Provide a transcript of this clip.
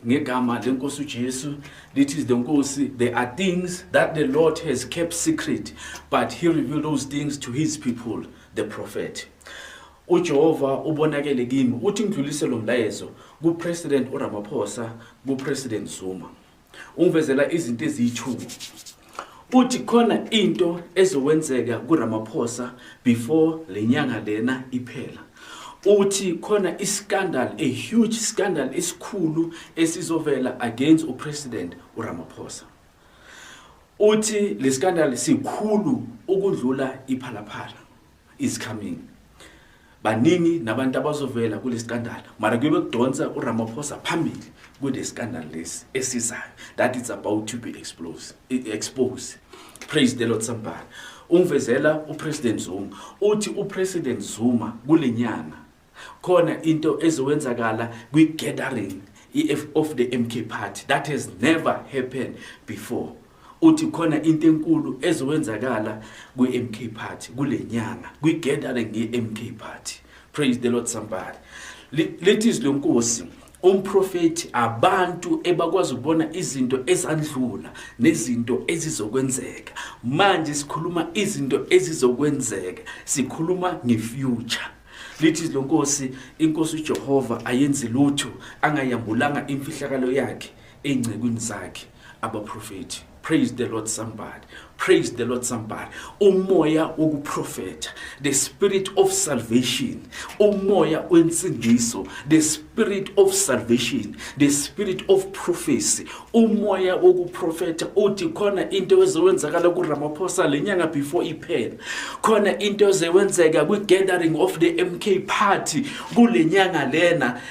ngegama lenkosi uJesu lithi lenkosi, there are things that the Lord has kept secret, but he revealed those things to his people, the prophet. uJehova ubonakele kimi uthi ngidlulise lo mlayezo kuPresident uRamaphosa, kuPresident Zuma. Ungivezela izinto eziyithumi. Uthi khona into ezokwenzeka kuRamaphosa before lenyanga lena iphela. Uthi khona iskandal, a huge scandal esikhulu esizovela against uPresident uRamaphosa. Uthi le scandal sikhulu ukudlula iphalaphala is coming. Baningi nabantu abazovela kule scandal, mara kube kudonsa uRamaphosa phambili kule scandal lesi esizayo that it's about to be exposed. Praise the Lord somebody. Ungivezela uPresident Zuma uthi uPresident Zuma kule nyanga khona into ezowenzakala kwi-gathering of the MK party that has never happened before. Uthi khona into enkulu ezowenzakala kwi-MK party kule nyanga kwi-gathering ye-MK party. Praise the Lord somebody. Lethi izilonkosi umprofeti abantu ebakwazi ukubona izinto ezandlula nezinto ezizokwenzeka. Manje sikhuluma izinto ezizokwenzeka, sikhuluma ngefuture. Lithi izilonkosi inkosi uJehova ayenzi lutho angayambulanga imfihlakalo yakhe engcekwini zakhe abaprofeti. Praise the Lord somebody. Praise the Lord somebody. Umoya wokuprofeta, the spirit of salvation. Umoya wensindiso, the spirit of salvation, the spirit of prophecy. Umoya wokuprofeta uthi khona into ezowenzakala kuRamaphosa lenyanga before iphela. Khona into ezowenzeka kwi-gathering of the MK party kule nyanga lena